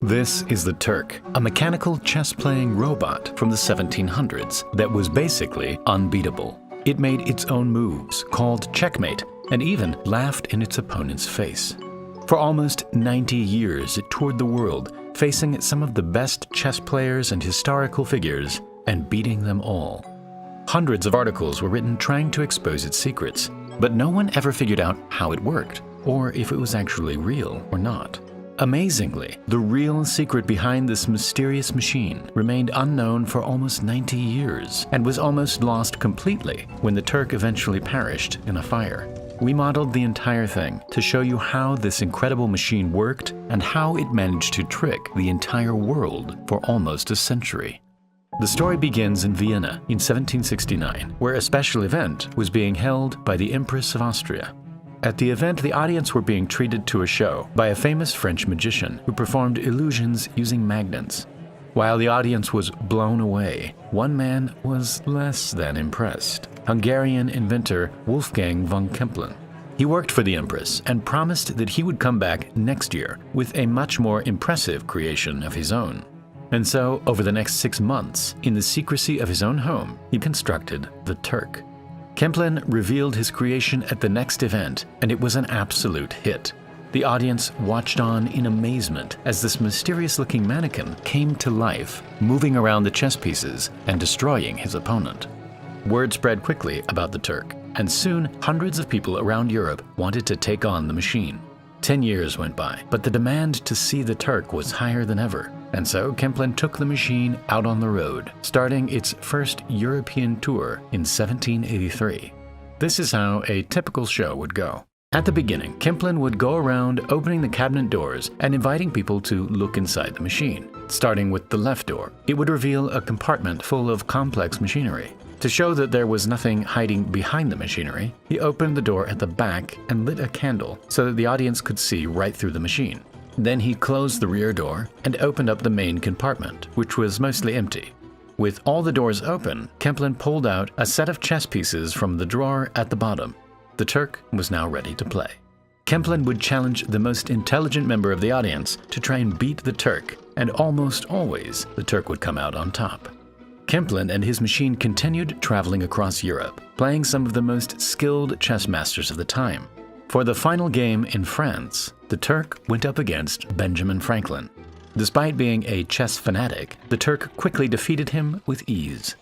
This is the Turk, a mechanical chess-playing robot from the 1700s that was basically unbeatable. It made its own moves, called checkmate, and even laughed in its opponent's face. For almost 90 years, it toured the world, facing some of the best chess players and historical figures, and beating them all. Hundreds of articles were written trying to expose its secrets, but no one ever figured out how it worked, or if it was actually real or not. Amazingly, the real secret behind this mysterious machine remained unknown for almost 90 years and was almost lost completely when the Turk eventually perished in a fire. We modeled the entire thing to show you how this incredible machine worked and how it managed to trick the entire world for almost a century. The story begins in Vienna in 1769, where a special event was being held by the Empress of Austria. At the event, the audience were being treated to a show by a famous French magician who performed illusions using magnets. While the audience was blown away, one man was less than impressed: Hungarian inventor Wolfgang von Kempelen. He worked for the Empress and promised that he would come back next year with a much more impressive creation of his own. And so, over the next 6 months, in the secrecy of his own home, he constructed the Turk. Kempelen revealed his creation at the next event, and it was an absolute hit. The audience watched on in amazement as this mysterious-looking mannequin came to life, moving around the chess pieces and destroying his opponent. Word spread quickly about the Turk, and soon hundreds of people around Europe wanted to take on the machine. 10 years went by, but the demand to see the Turk was higher than ever, and so Kempelen took the machine out on the road, starting its first European tour in 1783. This is how a typical show would go. At the beginning, Kempelen would go around opening the cabinet doors and inviting people to look inside the machine. Starting with the left door, it would reveal a compartment full of complex machinery. To show that there was nothing hiding behind the machinery, he opened the door at the back and lit a candle so that the audience could see right through the machine. Then he closed the rear door and opened up the main compartment, which was mostly empty. With all the doors open, Kempelen pulled out a set of chess pieces from the drawer at the bottom. The Turk was now ready to play. Kempelen would challenge the most intelligent member of the audience to try and beat the Turk, and almost always the Turk would come out on top. Kempelen and his machine continued traveling across Europe, playing some of the most skilled chess masters of the time. For the final game in France, the Turk went up against Benjamin Franklin. Despite being a chess fanatic, the Turk quickly defeated him with ease.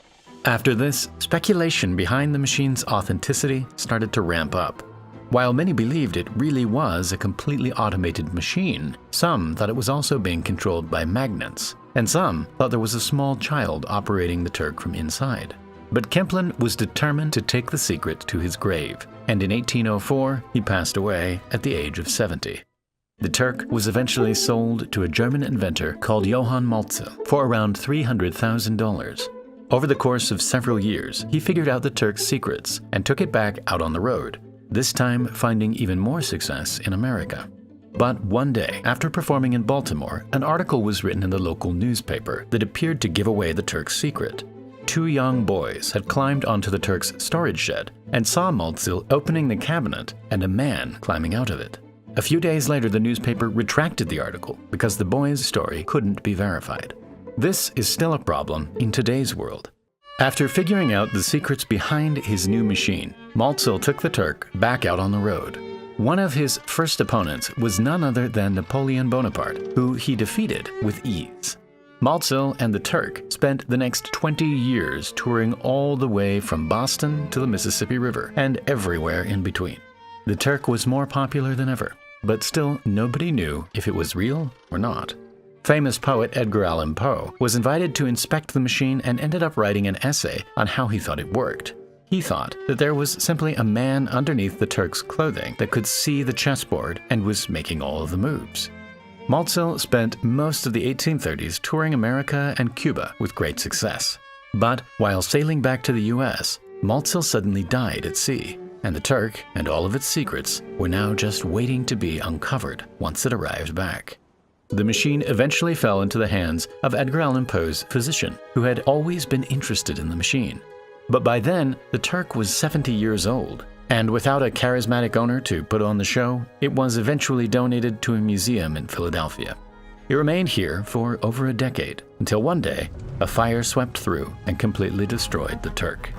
After this, speculation behind the machine's authenticity started to ramp up. While many believed it really was a completely automated machine, some thought it was also being controlled by magnets, and some thought there was a small child operating the Turk from inside. But Kempelen was determined to take the secret to his grave, and in 1804 he passed away at the age of 70. The Turk was eventually sold to a German inventor called Johann Malzel for around $300,000. Over the course of several years, he figured out the Turk's secrets and took it back out on the road, this time finding even more success in America. But one day, after performing in Baltimore, an article was written in the local newspaper that appeared to give away the Turk's secret. 2 young boys had climbed onto the Turk's storage shed and saw Malzel opening the cabinet and a man climbing out of it. A few days later, the newspaper retracted the article because the boys' story couldn't be verified. This is still a problem in today's world. After figuring out the secrets behind his new machine, Malzel took the Turk back out on the road. One of his first opponents was none other than Napoleon Bonaparte, who he defeated with ease. Malzel and the Turk spent the next 20 years touring all the way from Boston to the Mississippi River and everywhere in between. The Turk was more popular than ever, but still nobody knew if it was real or not. Famous poet Edgar Allan Poe was invited to inspect the machine and ended up writing an essay on how he thought it worked. He thought that there was simply a man underneath the Turk's clothing that could see the chessboard and was making all of the moves. Malzel spent most of the 1830s touring America and Cuba with great success. But while sailing back to the US, Malzel suddenly died at sea, and the Turk and all of its secrets were now just waiting to be uncovered once it arrived back. The machine eventually fell into the hands of Edgar Allan Poe's physician, who had always been interested in the machine. But by then, the Turk was 70 years old, and without a charismatic owner to put on the show, it was eventually donated to a museum in Philadelphia. It remained here for over a decade, until one day, a fire swept through and completely destroyed the Turk.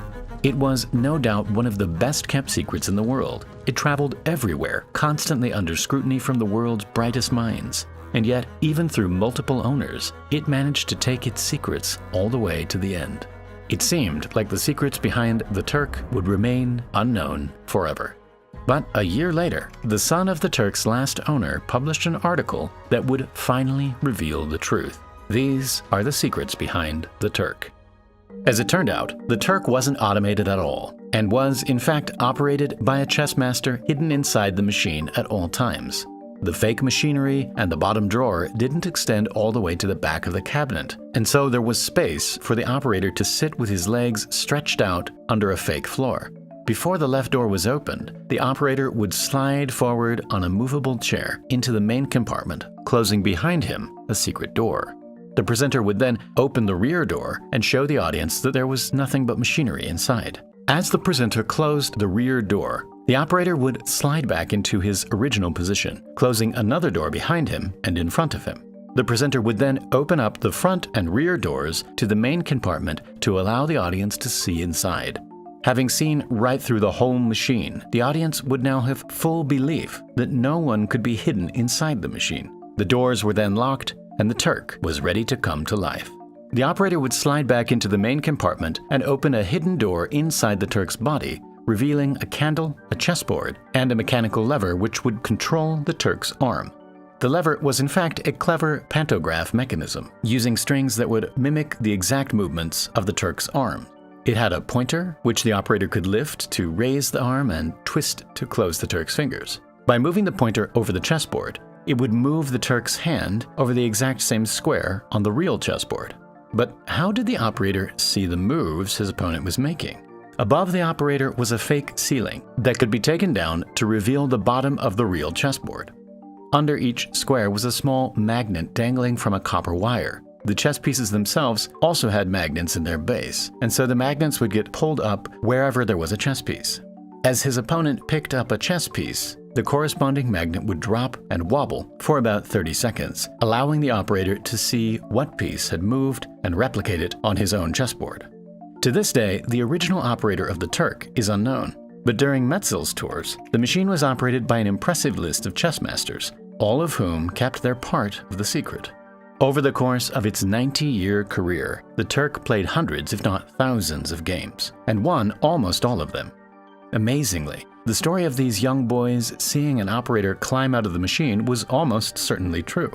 It was no doubt one of the best-kept secrets in the world. It traveled everywhere, constantly under scrutiny from the world's brightest minds. And yet, even through multiple owners, it managed to take its secrets all the way to the end. It seemed like the secrets behind the Turk would remain unknown forever. But a year later, the son of the Turk's last owner published an article that would finally reveal the truth. These are the secrets behind the Turk. As it turned out, the Turk wasn't automated at all, and was in fact operated by a chess master hidden inside the machine at all times. The fake machinery and the bottom drawer didn't extend all the way to the back of the cabinet, and so there was space for the operator to sit with his legs stretched out under a fake floor. Before the left door was opened, the operator would slide forward on a movable chair into the main compartment, closing behind him a secret door. The presenter would then open the rear door and show the audience that there was nothing but machinery inside. As the presenter closed the rear door, the operator would slide back into his original position, closing another door behind him and in front of him. The presenter would then open up the front and rear doors to the main compartment to allow the audience to see inside. Having seen right through the whole machine, the audience would now have full belief that no one could be hidden inside the machine. The doors were then locked, and the Turk was ready to come to life. The operator would slide back into the main compartment and open a hidden door inside the Turk's body, revealing a candle, a chessboard, and a mechanical lever which would control the Turk's arm. The lever was in fact a clever pantograph mechanism, using strings that would mimic the exact movements of the Turk's arm. It had a pointer, which the operator could lift to raise the arm and twist to close the Turk's fingers. By moving the pointer over the chessboard, it would move the Turk's hand over the exact same square on the real chessboard. But how did the operator see the moves his opponent was making? Above the operator was a fake ceiling that could be taken down to reveal the bottom of the real chessboard. Under each square was a small magnet dangling from a copper wire. The chess pieces themselves also had magnets in their base, and so the magnets would get pulled up wherever there was a chess piece. As his opponent picked up a chess piece, the corresponding magnet would drop and wobble for about 30 seconds, allowing the operator to see what piece had moved and replicate it on his own chessboard. To this day, the original operator of the Turk is unknown, but during Metzel's tours, the machine was operated by an impressive list of chess masters, all of whom kept their part of the secret. Over the course of its 90-year career, the Turk played hundreds, if not thousands, of games, and won almost all of them. Amazingly, the story of these young boys seeing an operator climb out of the machine was almost certainly true.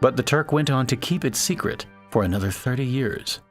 But the Turk went on to keep its secret for another 30 years.